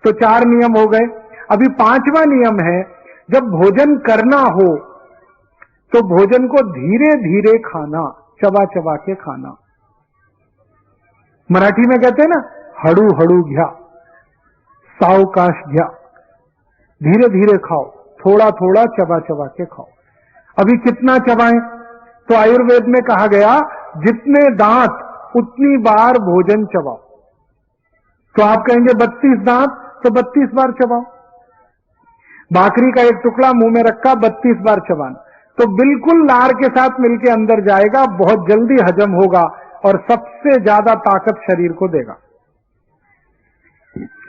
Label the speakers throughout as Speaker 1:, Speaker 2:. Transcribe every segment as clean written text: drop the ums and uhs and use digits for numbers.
Speaker 1: तो 4 नियम हो गए। अभी 5वां नियम है, जब भोजन करना हो तो भोजन को धीरे धीरे खाना, चबा चबा के खाना। मराठी में कहते हैं ना, हड़ू हड़ू घ्या, सावकाश घ्या, धीरे धीरे खाओ, थोड़ा थोड़ा चबा चबा के खाओ। अभी कितना चबाएं? तो आयुर्वेद में कहा गया, जितने दांत उतनी बार भोजन चबाओ। तो आप कहेंगे 32 दांत, तो 32 बार चबाओ। बाकरी का एक टुकड़ा मुंह में रखा, 32 बार चबाना, तो बिल्कुल लार के साथ मिलके अंदर जाएगा, बहुत जल्दी हजम होगा और सबसे ज्यादा ताकत शरीर को देगा।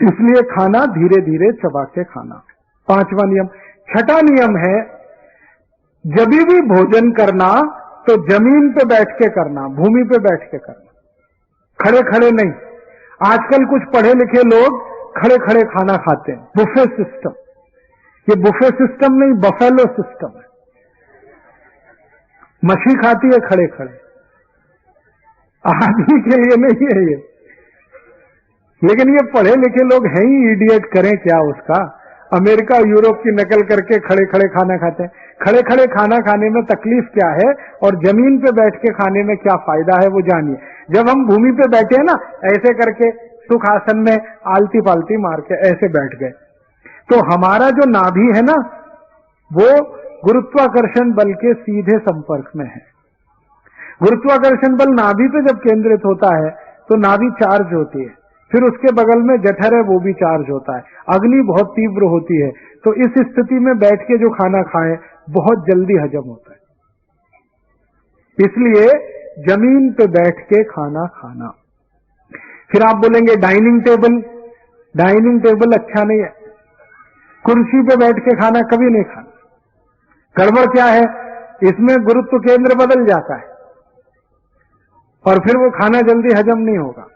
Speaker 1: इसलिए खाना धीरे धीरे चबा के खाना, 5वां नियम। 6ठा नियम है, जब भी भोजन करना तो जमीन पे बैठ के करना, भूमि पे बैठ के करना, खड़े खड़े नहीं। आजकल कुछ पढ़े लिखे लोग खड़े खड़े खाना खाते हैं, बुफे सिस्टम। ये बुफे सिस्टम नहीं, बफेलो सिस्टम है। मछली खाती है खड़े खड़े, आदमी के लिए नहीं है ये। लेकिन ये पढ़े लिखे लोग हैं ही इडियट, करें क्या उसका। अमेरिका यूरोप की नकल करके खड़े खड़े खाना खाते हैं। खड़े खड़े खाना खाने में तकलीफ क्या है और जमीन पे बैठ के खाने में क्या फायदा है, वो जानिए। जब हम भूमि पे बैठे हैं ना, ऐसे करके सुख आसन में आलती पालती मार के ऐसे बैठ गए, तो हमारा जो नाभि है ना, वो गुरुत्वाकर्षण बल के सीधे संपर्क में है। गुरुत्वाकर्षण बल नाभि पे जब केंद्रित होता है तो नाभि चार्ज होती है, फिर उसके बगल में जठर है, वो भी चार्ज होता है, अग्नि बहुत तीव्र होती है। तो इस स्थिति में बैठ के जो खाना खाएं बहुत जल्दी हजम होता है। इसलिए जमीन पे बैठ के खाना खाना। फिर आप बोलेंगे डाइनिंग टेबल, डाइनिंग टेबल अच्छा नहीं है, कुर्सी पे बैठ के खाना कभी नहीं खाना। गड़बड़ क्या है, इसमें गुरुत्व केंद्र बदल जाता है और फिर वो खाना जल्दी हजम नहीं होगा।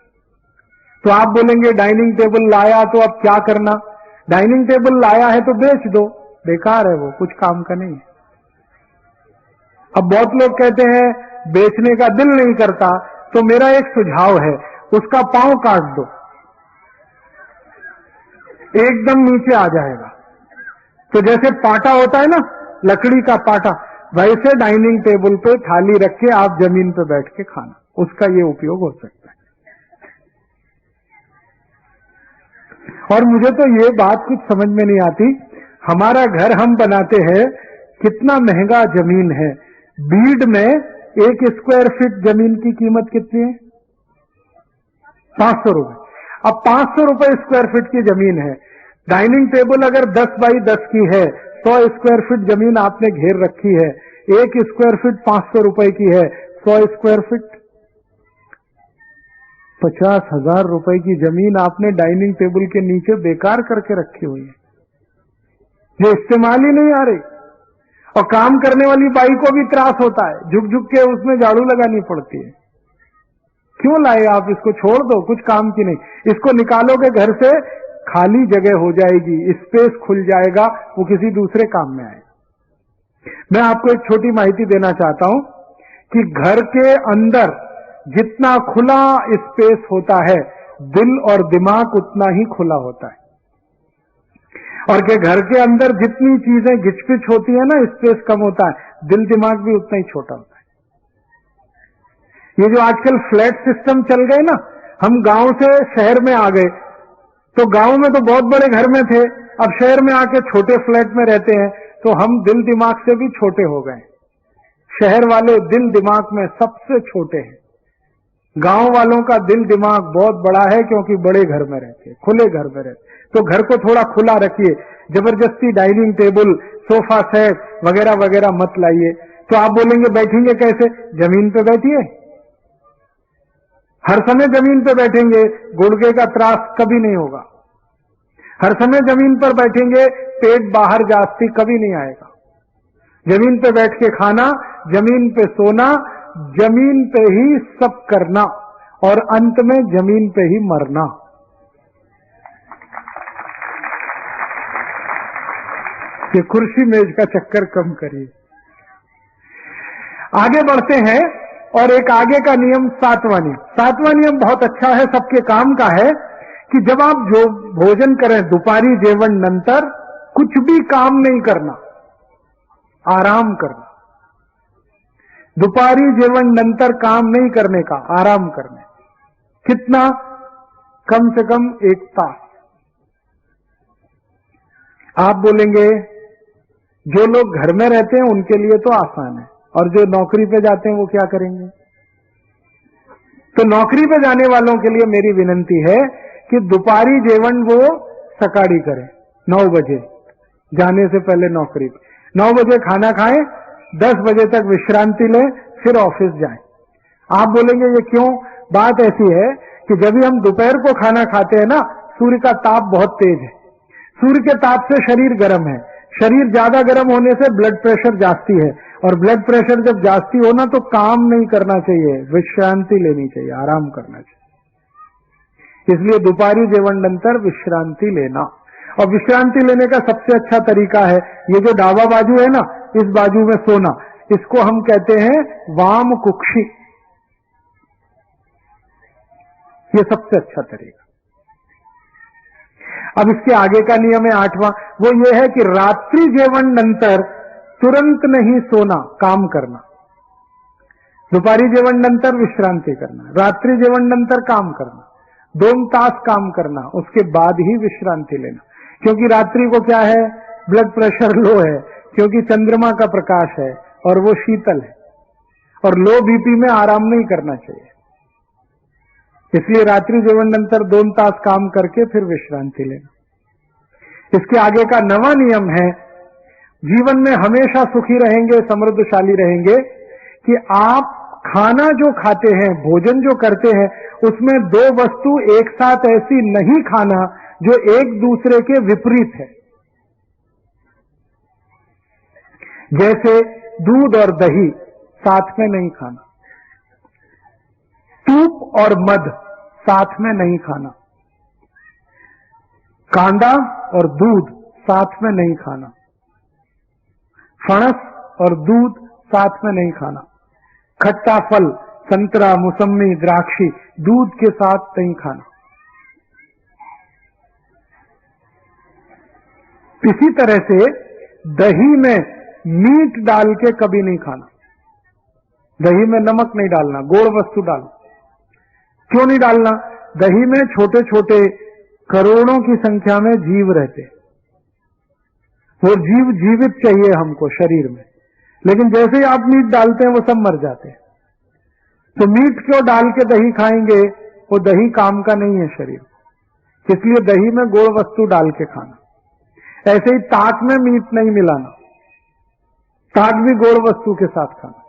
Speaker 1: तो आप बोलेंगे डाइनिंग टेबल लाया तो अब क्या करना? डाइनिंग टेबल लाया है तो बेच दो, बेकार है वो, कुछ काम का नहीं है। अब बहुत लोग कहते हैं बेचने का दिल नहीं करता, तो मेरा एक सुझाव है, उसका पांव काट दो, एकदम नीचे आ जाएगा। तो जैसे पाटा होता है ना, लकड़ी का पाटा, वैसे डाइनिंग टेबल पे थाली रख के आप जमीन पे बैठ के खाना, उसका ये उपयोग हो सकता है। और मुझे तो ये बात कुछ समझ में नहीं आती, हमारा घर हम बनाते हैं, कितना महंगा जमीन है। बीड में 1 स्क्वायर फीट जमीन की कीमत कितनी है? 500 रुपए। अब 500 रुपए स्क्वायर फीट की जमीन है। डाइनिंग टेबल अगर 10 बाई 10 की है, 100 स्क्वायर फीट जमीन आपने घेर रखी है, 1 स्क्वायर फीट 500 रुपए की है, 100 स्क्वायर फीट 50,000 रुपए की जमीन आपने डाइनिंग टेबल के नीचे बेकार करके रखी हुई है, जो इस्तेमाल ही नहीं आ रही। और काम करने वाली बाई को भी त्रास होता है, झुक झुक के उसमें झाड़ू लगानी पड़ती है। क्यों लाए आप इसको? छोड़ दो, कुछ काम की नहीं। इसको निकालोगे घर से, खाली जगह हो जाएगी, स्पेस खुल जाएगा, वो किसी दूसरे काम में आएगा। मैं आपको एक छोटी माहिती देना चाहता हूं कि घर के अंदर जितना खुला स्पेस होता है, दिल और दिमाग उतना ही खुला होता है। और कि घर के अंदर जितनी चीजें घिचपिच होती है ना, स्पेस कम होता है, दिल दिमाग भी उतना ही छोटा होता है। ये जो आजकल फ्लैट सिस्टम चल गए ना, हम गांव से शहर में आ गए, तो गांव में तो बहुत बड़े घर में थे, अब शहर में आके छोटे फ्लैट में रहते हैं, तो हम दिल दिमाग से भी छोटे हो गए। शहर वाले दिल दिमाग में सबसे छोटे हैं, गांव वालों का दिल दिमाग बहुत बड़ा है, क्योंकि बड़े घर में रहते हैं, खुले घर में रहते हैं। तो घर को थोड़ा खुला रखिए, जबरदस्ती डाइनिंग टेबल, सोफा सेट वगैरह वगैरह मत लाइए। तो आप बोलेंगे बैठेंगे कैसे? जमीन पे बैठिए, हर समय जमीन पे बैठेंगे, गुड़गे का त्रास कभी नहीं होगा। हर समय जमीन पर बैठेंगे, पेट बाहर जास्ती कभी नहीं आएगा। जमीन पे बैठ के खाना, जमीन पे सोना, जमीन पे ही सब करना, और अंत में जमीन पे ही मरना। ये कुर्सी मेज का चक्कर कम करिए। आगे बढ़ते हैं, और एक आगे का नियम 7वां नियम। 7वां नियम बहुत अच्छा है, सबके काम का है, कि जब आप जो भोजन करें दुपारी जेवण नंतर कुछ भी काम नहीं करना, आराम करना। दुपारी जेवण नंतर काम नहीं करने का, आराम करने। कितना? कम से कम 1 तास। आप बोलेंगे जो लोग घर में रहते हैं उनके लिए तो आसान है, और जो नौकरी पे जाते हैं वो क्या करेंगे? तो नौकरी पे जाने वालों के लिए मेरी विनंती है कि दुपारी जेवण वो सकाड़ी करें 9 बजे, जाने से पहले नौकरी पे 9 बजे खाना खाएं, 10 बजे तक विश्रांति लें, फिर ऑफिस जाएं। आप बोलेंगे ये क्यों? बात ऐसी है कि जब भी हम दोपहर को खाना खाते हैं ना, सूर्य का ताप बहुत तेज है, सूर्य के ताप से शरीर गर्म है, शरीर ज्यादा गर्म होने से ब्लड प्रेशर जास्ती है, और ब्लड प्रेशर जब जास्ती हो ना तो काम नहीं करना चाहिए, विश्रांति लेनी चाहिए, आराम करना चाहिए। इसलिए दोपहरी जेवण नंतर विश्रांति लेना, और विश्रांति लेने का सबसे अच्छा तरीका है ये जो डाबा बाजू है ना, इस बाजू में सोना, इसको हम कहते हैं वाम कुक्षी। ये सबसे अच्छा तरीका। अब इसके आगे का नियम है 8वां, वो ये है कि रात्रि जेवण नंतर तुरंत नहीं सोना, काम करना। दोपहरी जेवण नंतर विश्रांति करना, रात्रि जेवण नंतर काम करना, 2 तास काम करना, उसके बाद ही विश्रांति लेना। क्योंकि रात्रि को क्या है? ब्लड प्रेशर लो है, क्योंकि चंद्रमा का प्रकाश है और वो शीतल है, और लो बीपी में आराम नहीं करना चाहिए। इसलिए रात्रि जेवण नंतर 2 तास काम करके फिर विश्रांति लेना। इसके आगे का 9वां नियम है, जीवन में हमेशा सुखी रहेंगे, समृद्धशाली रहेंगे, कि आप खाना जो खाते हैं, भोजन जो करते हैं, उसमें 2 वस्तु एक साथ ऐसी नहीं खाना जो एक दूसरे के विपरीत है। जैसे दूध और दही साथ में नहीं खाना, तूप और मध साथ में नहीं खाना, कांदा और दूध साथ में नहीं खाना, फणस और दूध साथ में नहीं खाना, खट्टा फल संतरा, मौसम्मी, द्राक्षी दूध के साथ नहीं खाना। इसी तरह से दही में मीट डाल के कभी नहीं खाना, दही में नमक नहीं डालना, गोड़ वस्तु डालना। क्यों नहीं डालना? दही में छोटे छोटे करोड़ों की संख्या में जीव रहते, वो जीव जीवित चाहिए हमको शरीर में, लेकिन जैसे ही आप मीट डालते हैं वो सब मर जाते हैं। तो मीट क्यों डाल के दही खाएंगे? वो दही काम का नहीं है शरीर, इसलिए दही में गोड़ वस्तु डाल के खाना। ऐसे ही ताक में मीट नहीं मिलाना, ताक भी गोड़ वस्तु के साथ खाना।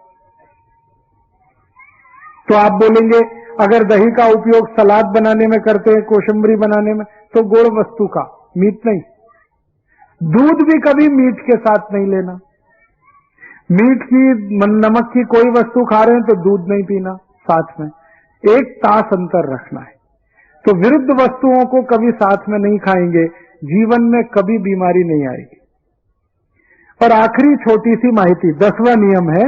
Speaker 1: तो आप बोलेंगे अगर दही का उपयोग सलाद बनाने में करते हैं, कोशिम्बरी बनाने में, तो गोड़ वस्तु का, मीट नहीं। दूध भी कभी मीट के साथ नहीं लेना, मीट की नमक की कोई वस्तु खा रहे हैं तो दूध नहीं पीना साथ में, 1 तास अंतर रखना है। तो विरुद्ध वस्तुओं को कभी साथ में नहीं खाएंगे, जीवन में कभी बीमारी नहीं आएगी। और आखिरी छोटी सी माहिती, 10वां नियम है,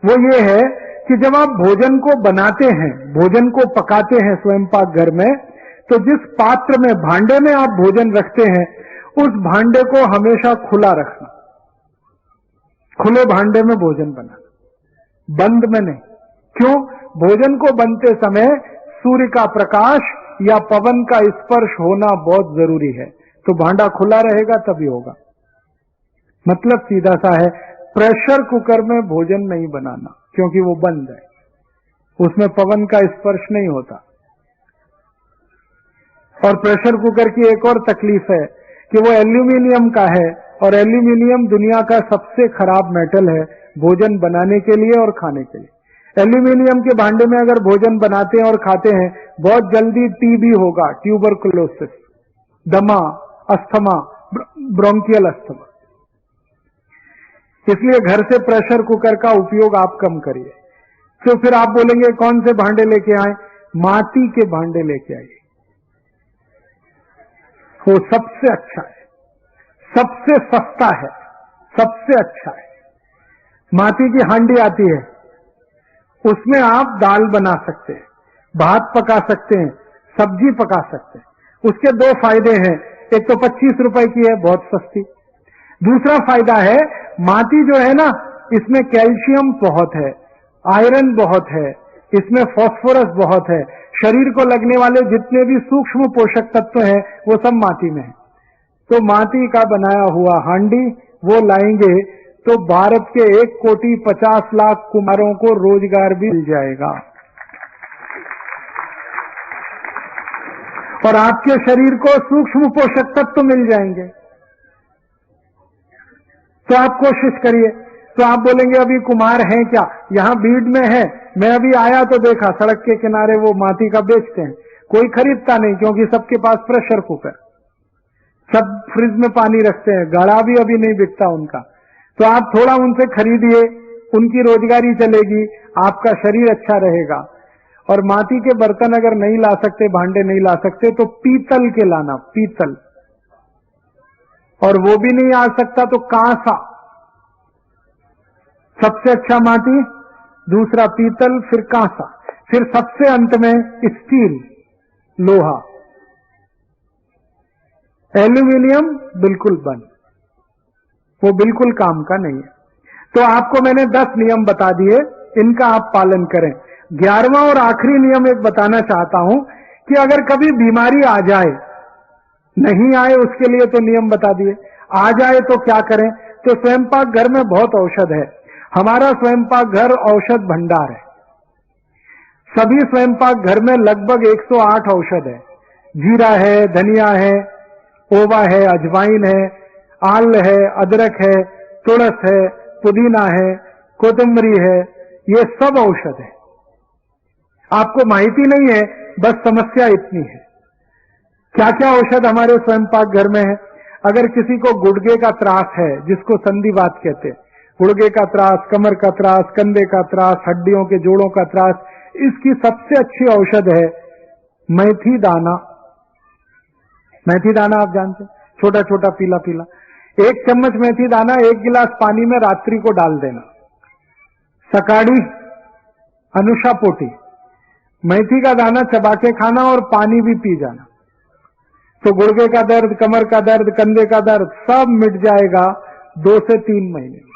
Speaker 1: वो ये है कि जब आप भोजन को बनाते हैं, भोजन को पकाते हैं स्वयं पाक घर में, तो जिस पात्र में, भांडे में आप भोजन रखते हैं, उस भांडे को हमेशा खुला रखना, खुले भांडे में भोजन बनाना, बंद में नहीं। क्यों? भोजन को बनते समय सूर्य का प्रकाश या पवन का स्पर्श होना बहुत जरूरी है, तो भांडा खुला रहेगा तभी होगा। मतलब सीधा सा है, प्रेशर कुकर में भोजन नहीं बनाना, क्योंकि वो बंद है, उसमें पवन का स्पर्श नहीं होता। और प्रेशर कुकर की एक और तकलीफ है कि वो एल्यूमिनियम का है, और एल्यूमिनियम दुनिया का सबसे खराब मेटल है भोजन बनाने के लिए और खाने के लिए। एल्यूमिनियम के भांडे में अगर भोजन बनाते हैं और खाते हैं, बहुत जल्दी टीबी होगा, ट्यूबरकुलोसिस, दमा, अस्थमा, ब्रोंकियल अस्थमा। इसलिए घर से प्रेशर कुकर का उपयोग आप कम करिए। तो फिर आप बोलेंगे कौन से भांडे लेके आए? माटी के भांडे लेके आइए, वो सबसे अच्छा है, सबसे सस्ता है, सबसे अच्छा है। माटी की हांडी आती है, उसमें आप दाल बना सकते हैं, भात पका सकते हैं, सब्जी पका सकते हैं, उसके दो फायदे हैं। एक तो 25 रुपए की है, बहुत सस्ती। दूसरा फायदा है, माटी जो है ना, इसमें कैल्शियम बहुत है, आयरन बहुत है, इसमें फास्फोरस बहुत है। शरीर को लगने वाले जितने भी सूक्ष्म पोषक तत्व हैं वो सब माटी में है। तो माटी का बनाया हुआ हांडी वो लाएंगे तो भारत के 1,50,00,000 कुम्हारों को रोजगार भी मिल जाएगा और आपके शरीर को सूक्ष्म पोषक तत्व मिल जाएंगे। तो आप कोशिश करिए। तो आप बोलेंगे अभी कुम्हार हैं क्या? यहां भीड़ में है। मैं अभी आया तो देखा सड़क के किनारे वो माटी का बेचते हैं। कोई खरीदता नहीं क्योंकि सबके पास प्रेशर कुकर, सब फ्रिज में पानी रखते हैं, गाड़ा भी अभी नहीं बिकता उनका। तो आप थोड़ा उनसे खरीदिए, उनकी रोजगारी चलेगी, आपका शरीर अच्छा रहेगा। और माटी के बर्तन अगर नहीं ला सकते, भांडे नहीं ला सकते, तो पीतल के लाना, पीतल। और वो भी नहीं आ सकता तो कांसा, सबसे अच्छा माटी, दूसरा पीतल, फिर कांसा, फिर सबसे अंत में स्टील, लोहा। एल्यूमिनियम बिल्कुल बंद, वो बिल्कुल काम का नहीं है। तो आपको मैंने 10 नियम बता दिए, इनका आप पालन करें। 11वां और आखिरी नियम एक बताना चाहता हूं कि अगर कभी बीमारी आ जाए, नहीं आए उसके लिए तो नियम बता दिए, आ जाए तो क्या करें। तो स्वयंपाक घर में बहुत औषध है। हमारा स्वयंपाक घर औषध भंडार है। सभी स्वयंपाक घर में लगभग 108 औषध है। जीरा है, धनिया है, ओवा है, अजवाइन है, आल है, अदरक है, तुलस है, पुदीना है, कोतंबरी है, ये सब औषध है। आपको माहिती नहीं है, बस समस्या इतनी है। क्या क्या औषध हमारे स्वयंपाक घर में है। अगर किसी को गुर्दे का त्रास है, जिसको संधिवात कहते हैं, गुर्दे का त्रास, कमर का त्रास, कंधे का त्रास, हड्डियों के जोड़ों का त्रास, इसकी सबसे अच्छी औषध है मेथी दाना। मेथी दाना आप जानते हैं, छोटा छोटा पीला पीला। 1 चम्मच मेथी दाना 1 गिलास पानी में रात्रि को डाल देना। सकाड़ी अनुषा पोटी मेथी का दाना चबा के खाना और पानी भी पी जाना। तो गुर्दे का दर्द, कमर का दर्द, कंधे का दर्द सब मिट जाएगा 2 से 3 महीने में।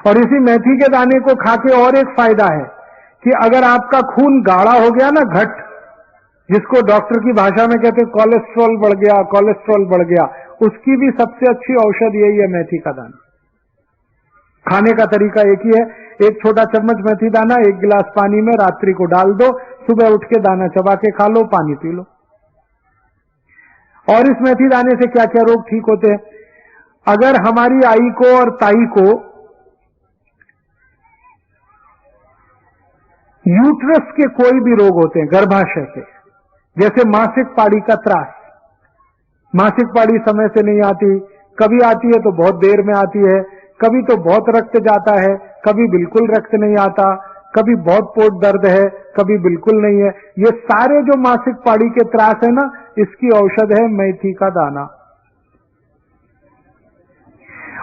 Speaker 1: और इसी मेथी के दाने को खा के और एक फायदा है कि अगर आपका खून गाढ़ा हो गया ना, घट, जिसको डॉक्टर की भाषा में कहते हैं कोलेस्ट्रॉल बढ़ गया, कोलेस्ट्रॉल बढ़ गया, उसकी भी सबसे अच्छी औषध यही है मेथी का दाना। खाने का तरीका एक ही है, 1 छोटा चम्मच मेथी दाना 1 गिलास पानी में रात्रि को डाल दो, सुबह उठ के दाना चबा के खा लो, पानी पी लो। और इस मेथी दाने से क्या क्या रोग ठीक होते हैं। अगर हमारी आई को और ताई को यूट्रस के कोई भी रोग होते हैं, गर्भाशय के, जैसे मासिक पाड़ी का त्रास, मासिक पाड़ी समय से नहीं आती, कभी आती है तो बहुत देर में आती है, कभी तो बहुत रक्त जाता है, कभी बिल्कुल रक्त नहीं आता, कभी बहुत पोट दर्द है, कभी बिल्कुल नहीं है, ये सारे जो मासिक पाड़ी के त्रास है ना, इसकी औषध है मेथी का दाना।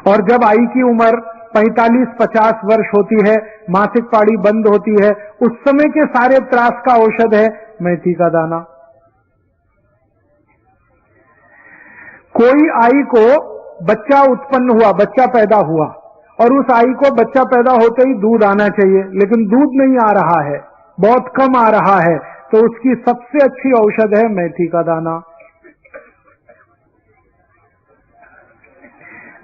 Speaker 1: और जब आई की उम्र 45-50 वर्ष होती है, मासिक पाड़ी बंद होती है, उस समय के सारे त्रास का औषध है मेथी का दाना। कोई आई को बच्चा उत्पन्न हुआ, बच्चा पैदा हुआ, और उस आई को बच्चा पैदा होते ही दूध आना चाहिए, लेकिन दूध नहीं आ रहा है, बहुत कम आ रहा है, तो उसकी सबसे अच्छी औषध है मेथी का दाना।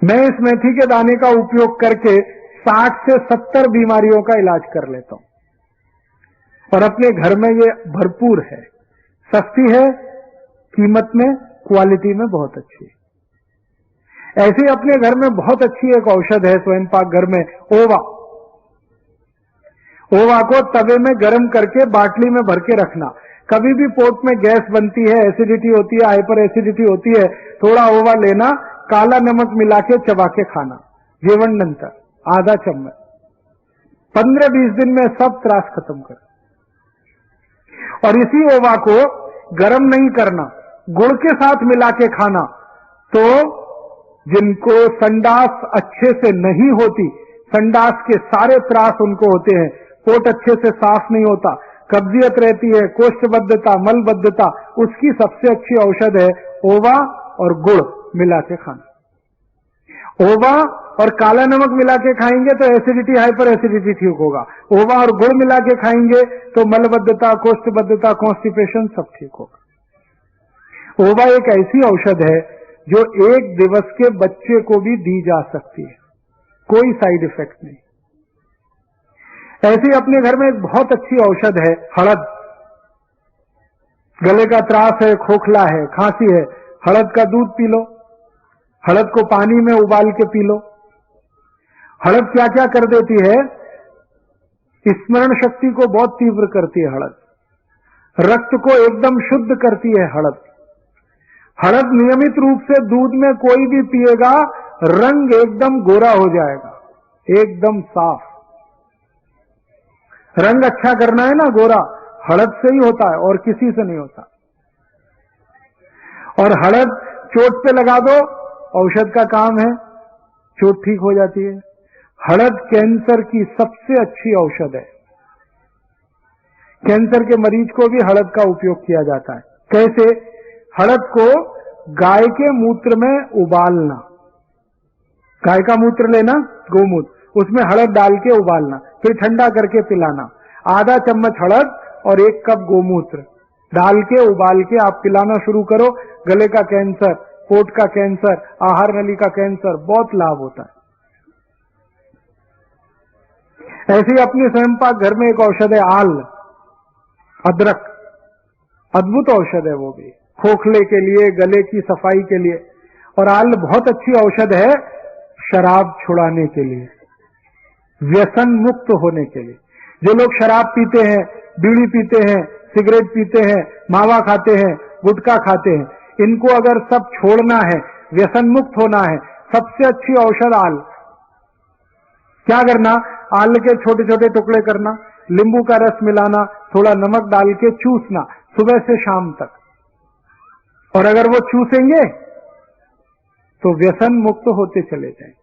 Speaker 1: मैं इस मेथी के दाने का उपयोग करके 60 से 70 बीमारियों का इलाज कर लेता हूं और अपने घर में ये भरपूर है, सस्ती है, कीमत में, क्वालिटी में बहुत अच्छी है। ऐसे ही अपने घर में बहुत अच्छी एक औषध है स्वयंपाक घर में, ओवा। ओवा को तवे में गर्म करके बाटली में भर के रखना। कभी भी पोट में गैस बनती है, एसिडिटी होती है, हाइपर एसिडिटी होती है, थोड़ा ओवा लेना, काला नमक मिला के चबा के खाना, जेवन नंतर आधा चम्मच, 15-20 दिन में सब त्रास खत्म कर। और इसी ओवा को गर्म नहीं करना, गुड़ के साथ मिला के खाना। तो जिनको संडास अच्छे से नहीं होती, संडास के सारे त्रास उनको होते हैं, पोट अच्छे से साफ नहीं होता, कब्जियत रहती है, कोष्ठबद्धता, मलबद्धता, उसकी सबसे अच्छी औषध है ओवा और गुड़ मिला के खाना। ओवा और काला नमक मिला के खाएंगे तो एसिडिटी, हाइपर एसिडिटी ठीक होगा। ओवा और गुड़ मिला के खाएंगे तो मलबद्धता, कोष्ठबद्धता, कॉन्स्टिपेशन सब ठीक होगा। ओवा एक ऐसी औषध है जो 1 दिवस के बच्चे को भी दी जा सकती है, कोई साइड इफेक्ट नहीं। ऐसी अपने घर में एक बहुत अच्छी औषध है हळद। गले का त्रास है, खोखला है, खांसी है, हळद का दूध पी लो, हळद को पानी में उबाल के पी लो। हळद क्या क्या कर देती है? स्मरण शक्ति को बहुत तीव्र करती है हळद, रक्त को एकदम शुद्ध करती है हळद। हळद नियमित रूप से दूध में कोई भी पिएगा, रंग एकदम गोरा हो जाएगा, एकदम साफ। रंग अच्छा करना है ना, गोरा हळद से ही होता है और किसी से नहीं होता। और हळद चोट पे लगा दो, औषध का काम है, चोट ठीक हो जाती है। हळद कैंसर की सबसे अच्छी औषध है। कैंसर के मरीज को भी हळद का उपयोग किया जाता है। कैसे? हळद को गाय के मूत्र में उबालना, गाय का मूत्र लेना, गोमूत्र, उसमें हळद डाल के उबालना, फिर ठंडा करके पिलाना। आधा चम्मच हळद और 1 कप गोमूत्र डाल के उबाल के आप पिलाना शुरू करो। गले का कैंसर, पोट का कैंसर, आहार नली का कैंसर, बहुत लाभ होता है। ऐसे ही अपने स्वयंपाक घर में एक औषध है आल, अदरक, अद्भुत औषध है वो भी, खोखले के लिए, गले की सफाई के लिए। और आल बहुत अच्छी औषध है शराब छुड़ाने के लिए, व्यसन मुक्त होने के लिए। जो लोग शराब पीते हैं, बीड़ी पीते हैं, सिगरेट पीते हैं, मावा खाते हैं, गुटखा खाते हैं, इनको अगर सब छोड़ना है, व्यसन मुक्त होना है, सबसे अच्छी औषध आल। क्या करना? आल के छोटे छोटे टुकड़े करना, नींबू का रस मिलाना, थोड़ा नमक डाल के चूसना सुबह से शाम तक। और अगर वो चूसेंगे तो व्यसन मुक्त होते चले जाएंगे।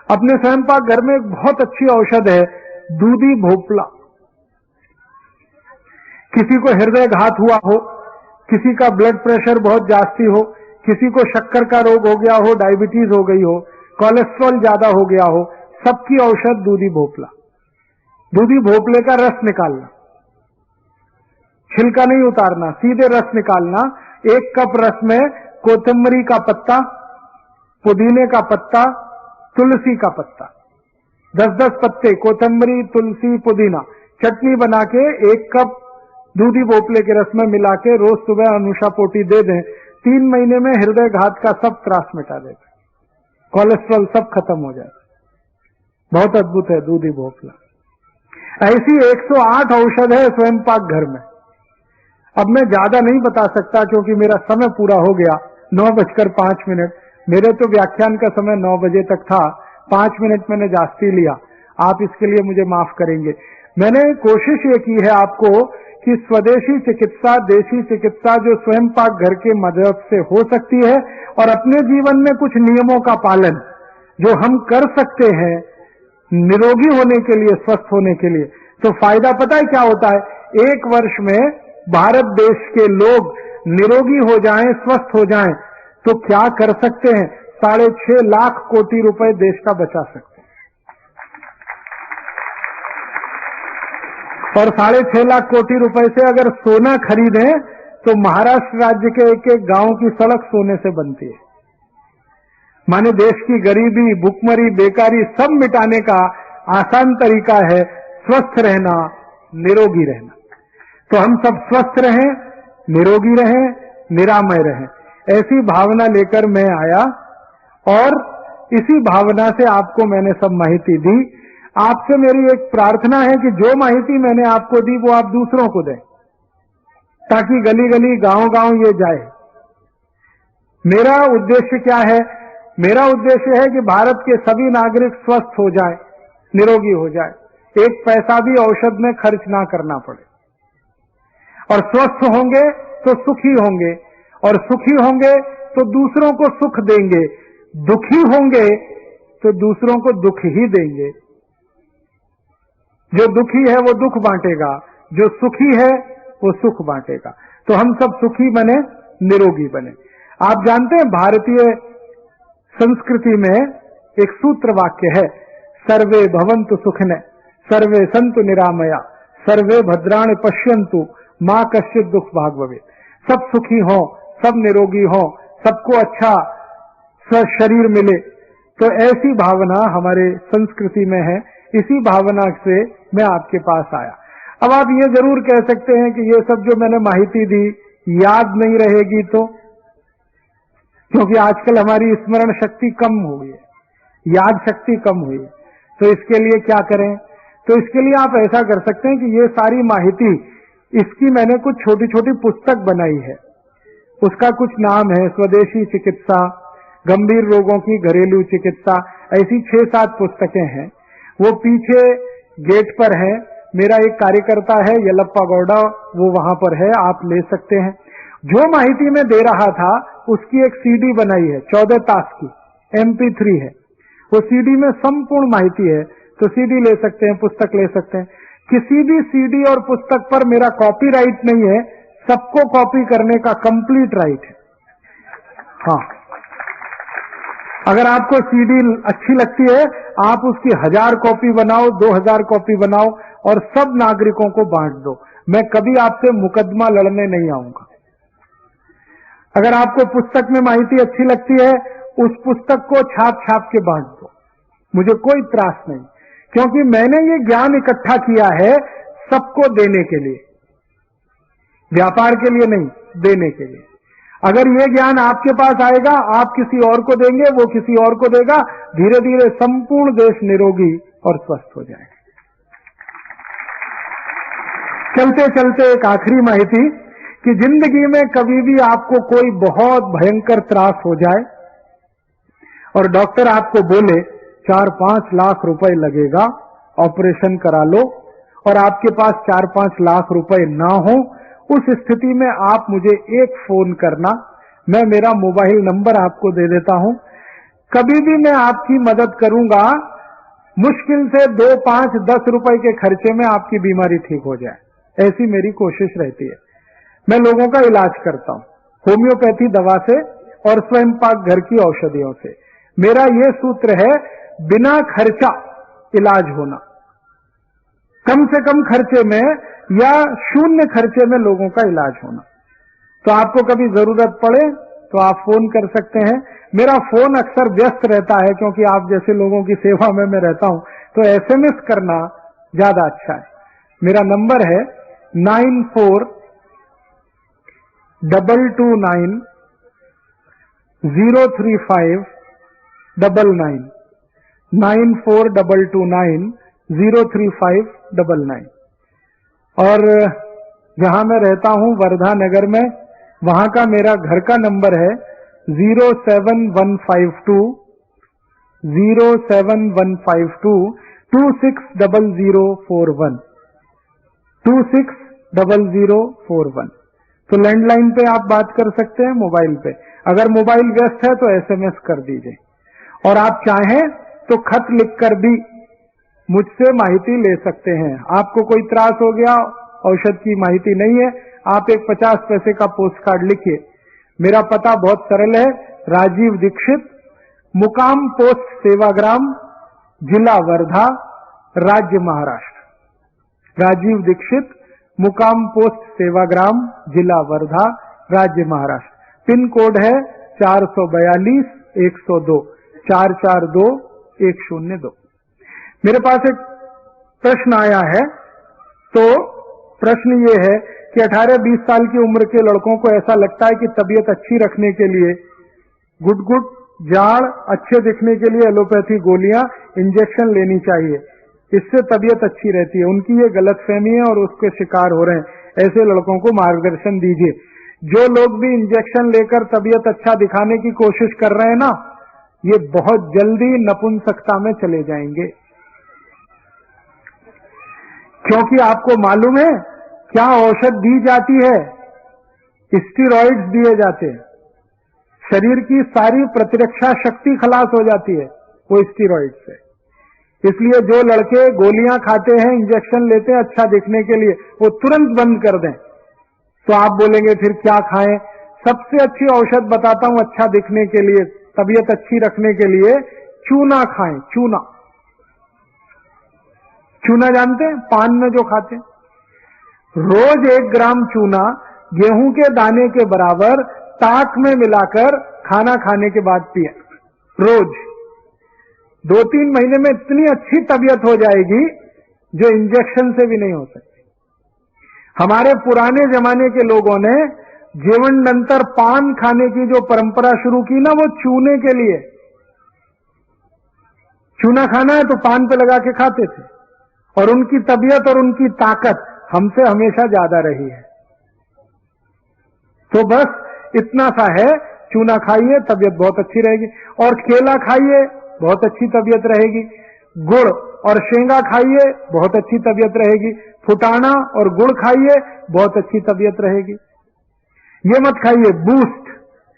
Speaker 1: अपने स्वयंपाक घर में एक बहुत अच्छी औषध है दूधी भोपला। किसी को हृदय घात हुआ हो, किसी का ब्लड प्रेशर बहुत जास्ती हो, किसी को शक्कर का रोग हो गया हो, डायबिटीज हो गई हो, कोलेस्ट्रॉल ज्यादा हो गया हो, सबकी औषध दूधी भोपला। दूधी भोपले का रस निकालना, छिलका नहीं उतारना, सीधे रस निकालना। 1 कप रस में कोतंबरी का पत्ता, पुदीने का पत्ता, तुलसी का पत्ता, 10-10 पत्ते, कोतंबरी, तुलसी, पुदीना, चटनी बना के 1 कप दूधी भोपले के रस में मिला के रोज सुबह अनुषा पोटी दे दें। 3 महीने में हृदय घात का सब त्रास मिटा देता, कोलेस्ट्रॉल सब खत्म हो जाता। बहुत अद्भुत है दूधी भोपला। ऐसी 108 औषध है स्वयंपाक घर में। अब मैं ज्यादा नहीं बता सकता क्योंकि मेरा समय पूरा हो गया, 9:05। मेरे तो व्याख्यान का समय 9 बजे तक था, 5 मिनट मैंने जास्ती लिया, आप इसके लिए मुझे माफ करेंगे। मैंने कोशिश ये की है आपको कि स्वदेशी चिकित्सा, देशी चिकित्सा जो स्वयंपाक घर के मदद से हो सकती है, और अपने जीवन में कुछ नियमों का पालन जो हम कर सकते हैं निरोगी होने के लिए, स्वस्थ होने के लिए, तो फायदा पता है क्या होता है? 1 वर्ष में भारत देश के लोग निरोगी हो जाएं, स्वस्थ हो जाएं, तो क्या कर सकते हैं? 6.5 लाख कोटि रुपए देश का बचा सकते हैं। और 6.5 लाख कोटि रुपए से अगर सोना खरीदें तो महाराष्ट्र राज्य के एक गांव की सड़क सोने से बनती है। माने देश की गरीबी, भुखमरी, बेकारी सब मिटाने का आसान तरीका है स्वस्थ रहना, निरोगी रहना। तो हम सब स्वस्थ रहें, निरोगी रहें, निरामय रहें, ऐसी भावना लेकर मैं आया और इसी भावना से आपको मैंने सब माहिती दी। आपसे मेरी एक प्रार्थना है कि जो माहिती मैंने आपको दी वो आप दूसरों को दें, ताकि गली गली, गांव गांव ये जाए। मेरा उद्देश्य क्या है? मेरा उद्देश्य है कि भारत के सभी नागरिक स्वस्थ हो जाएं, निरोगी हो जाएं, एक पैसा भी औषध में खर्च ना करना पड़े। और स्वस्थ होंगे तो सुखी होंगे, और सुखी होंगे तो दूसरों को सुख देंगे, दुखी होंगे तो दूसरों को दुख ही देंगे। जो दुखी है वो दुख बांटेगा, जो सुखी है वो सुख बांटेगा। तो हम सब सुखी बने, निरोगी बने। आप जानते हैं भारतीय संस्कृति में एक सूत्र वाक्य है, सर्वे भवन्तु सुखिनः, सर्वे सन्तु निरामया, सर्वे भद्राणि पश्यन्तु, मां कश्चित् दुख भाग भवेत्। सब सुखी हो, सब निरोगी हो, सबको अच्छा शरीर मिले। तो ऐसी भावना हमारे संस्कृति में है। इसी भावना से मैं आपके पास आया। अब आप ये जरूर कह सकते हैं कि ये सब जो मैंने माहिती दी याद नहीं रहेगी, तो क्योंकि आजकल हमारी स्मरण शक्ति कम हो गई है, याद शक्ति कम हुई है, तो इसके लिए क्या करें? तो इसके लिए आप ऐसा कर सकते हैं कि ये सारी माहिती, इसकी मैंने कुछ छोटी छोटी पुस्तक बनाई है। उसका कुछ नाम है स्वदेशी चिकित्सा, गंभीर रोगों की घरेलू चिकित्सा, ऐसी 6-7 पुस्तकें हैं। वो पीछे गेट पर है। मेरा एक कार्यकर्ता है यलप्पा गौड़ा, वो वहां पर है, आप ले सकते हैं। जो माहिती मैं दे रहा था उसकी एक सीडी बनाई है, 14 तास की, MP3 है। वो सीडी में संपूर्ण माहिती है, तो सीडी ले सकते हैं, पुस्तक ले सकते हैं। किसी भी सीडी और पुस्तक पर मेरा कॉपीराइट नहीं है, सबको कॉपी करने का कंप्लीट राइट है। हाँ, अगर आपको सीडी अच्छी लगती है, आप उसकी 1000 कॉपी बनाओ, 2000 कॉपी बनाओ और सब नागरिकों को बांट दो। मैं कभी आपसे मुकदमा लड़ने नहीं आऊंगा। अगर आपको पुस्तक में माहिती अच्छी लगती है, उस पुस्तक को छाप छाप के बांट दो, मुझे कोई त्रास नहीं, क्योंकि मैंने ये ज्ञान इकट्ठा किया है सबको देने के लिए, व्यापार के लिए नहीं, देने के लिए। अगर ये ज्ञान आपके पास आएगा, आप किसी और को देंगे, वो किसी और को देगा, धीरे धीरे संपूर्ण देश निरोगी और स्वस्थ हो जाएगा। चलते चलते एक आखिरी माहिती कि जिंदगी में कभी भी आपको कोई बहुत भयंकर त्रास हो जाए और डॉक्टर आपको बोले 4-5 लाख रुपए लगेगा, ऑपरेशन करा लो, और आपके पास 4-5 लाख रुपए ना हो, उस स्थिति में आप मुझे एक फोन करना, मैं मेरा मोबाइल नंबर आपको दे देता हूं। कभी भी मैं आपकी मदद करूंगा। मुश्किल से 2, 5, 10 रुपए के खर्चे में आपकी बीमारी ठीक हो जाए, ऐसी मेरी कोशिश रहती है। मैं लोगों का इलाज करता हूं होम्योपैथी दवा से और स्वयं पाक घर की औषधियों से। मेरा ये सूत्र है, बिना खर्चा इलाज होना, कम से कम खर्चे में या शून्य खर्चे में लोगों का इलाज होना। तो आपको कभी जरूरत पड़े तो आप फोन कर सकते हैं। मेरा फोन अक्सर व्यस्त रहता है, क्योंकि आप जैसे लोगों की सेवा में मैं रहता हूं, तो SMS करना ज्यादा अच्छा है। मेरा नंबर है 9422903599 9422903599। और जहां मैं रहता हूं वर्धा नगर में, वहां का मेरा घर का नंबर है 07152 260041। तो लैंडलाइन पे आप बात कर सकते हैं, मोबाइल पे। अगर मोबाइल व्यस्त है तो SMS कर दीजिए, और आप चाहें तो खत लिखकर भी मुझसे माहिती ले सकते हैं। आपको कोई त्रास हो गया, औषध की माहिती नहीं है, आप एक 50 पैसे का पोस्ट कार्ड लिखिए। मेरा पता बहुत सरल है, राजीव दीक्षित, मुकाम पोस्ट सेवाग्राम, जिला वर्धा, राज्य महाराष्ट्र। राजीव दीक्षित, मुकाम पोस्ट सेवाग्राम, जिला वर्धा, राज्य महाराष्ट्र। पिन कोड है 442-102 442-102। मेरे पास एक प्रश्न आया है। तो प्रश्न ये है कि 18-20 साल की उम्र के लड़कों को ऐसा लगता है कि तबीयत अच्छी रखने के लिए गुट-गुट, जाड़, अच्छे दिखने के लिए एलोपैथी गोलियां, इंजेक्शन लेनी चाहिए, इससे तबीयत अच्छी रहती है। उनकी ये गलतफहमी है और उसके शिकार हो रहे हैं। ऐसे लड़कों को मार्गदर्शन दीजिए। जो लोग भी इंजेक्शन लेकर तबीयत अच्छा दिखाने की कोशिश कर रहे हैं ना, ये बहुत जल्दी नपुंसकता में चले जाएंगे। क्योंकि आपको मालूम है क्या औषध दी जाती है? स्टीरॉइड्स दिए जाते हैं। शरीर की सारी प्रतिरक्षा शक्ति खलास हो जाती है वो स्टीरॉइड से। इसलिए जो लड़के गोलियां खाते हैं, इंजेक्शन लेते हैं अच्छा दिखने के लिए, वो तुरंत बंद कर दें। तो आप बोलेंगे फिर क्या खाएं? सबसे अच्छी औषध बताता हूं अच्छा दिखने के लिए, तबीयत अच्छी रखने के लिए, चूना खाएं। चूना, चूना जानते हैं? पान में जो खाते हैं। रोज 1 ग्राम चूना गेहूं के दाने के बराबर ताक में मिलाकर खाना खाने के बाद पिए रोज। 2-3 महीने में इतनी अच्छी तबीयत हो जाएगी जो इंजेक्शन से भी नहीं हो सकती। हमारे पुराने जमाने के लोगों ने जीवनांतर पान खाने की जो परंपरा शुरू की ना, वो चूने के लिए। चूना खाना है तो पान पे लगा के खाते थे, और उनकी तबीयत और उनकी ताकत हमसे हमेशा ज्यादा रही है। तो बस इतना सा है, चूना खाइए तबीयत बहुत अच्छी रहेगी, और केला खाइए बहुत अच्छी तबीयत रहेगी, गुड़ और शेंगा खाइए बहुत अच्छी तबीयत रहेगी, फुटाना और गुड़ खाइए बहुत अच्छी तबीयत रहेगी। ये मत खाइए Boost,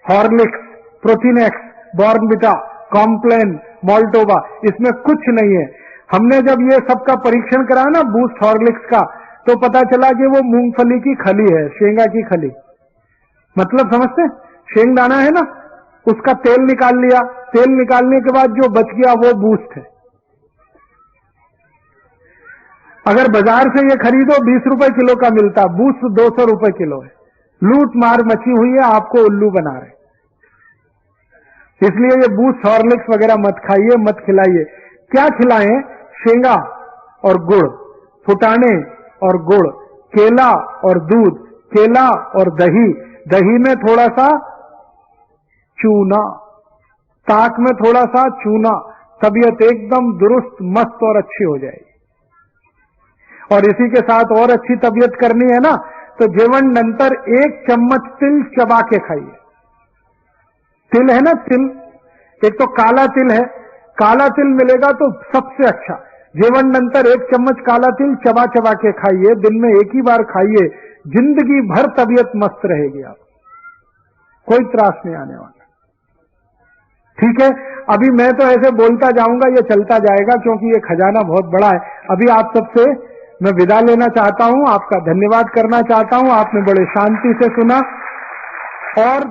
Speaker 1: Horlicks, Protinex, Bournvita, Complan, Maltova, इसमें कुछ नहीं है। हमने जब ये सबका परीक्षण कराया ना बूस्ट हॉर्लिक्स का, तो पता चला कि वो मूंगफली की खली है, शेंगा की खली। मतलब समझते? शेंगदाना है ना, उसका तेल निकाल लिया, तेल निकालने के बाद जो बच गया वो बूस्ट है। अगर बाजार से ये खरीदो 20 रुपए किलो का मिलता, बूस्ट 200 रुपए किलो है। लूट मार मची हुई है, आपको उल्लू बना रहे। इसलिए ये बूस्ट हॉर्लिक्स वगैरह मत खाइए, मत खिलाइए। क्या खिलाएं? शेंगा और गुड़, फुटाने और गुड़, केला और दूध, केला और दही, दही में थोड़ा सा चूना, ताक में थोड़ा सा चूना, तबीयत एकदम दुरुस्त मस्त और अच्छी हो जाएगी। और इसी के साथ और अच्छी तबीयत करनी है ना, तो जीवनांतर 1 चम्मच तिल चबा के खाइए। तिल है ना, तिल, एक तो काला तिल है, काला तिल मिलेगा तो सबसे अच्छा। जीवनांतर 1 चम्मच काला तिल चबा चबा के खाइए, दिन में 1 ही बार खाइए, जिंदगी भर तबीयत मस्त रहेगी, आप कोई त्रास नहीं आने वाला। ठीक है, अभी मैं तो ऐसे बोलता जाऊंगा, ये चलता जाएगा क्योंकि ये खजाना बहुत बड़ा है। अभी आप सबसे मैं विदा लेना चाहता हूं, आपका धन्यवाद करना चाहता हूं, आपने बड़े शांति से सुना। और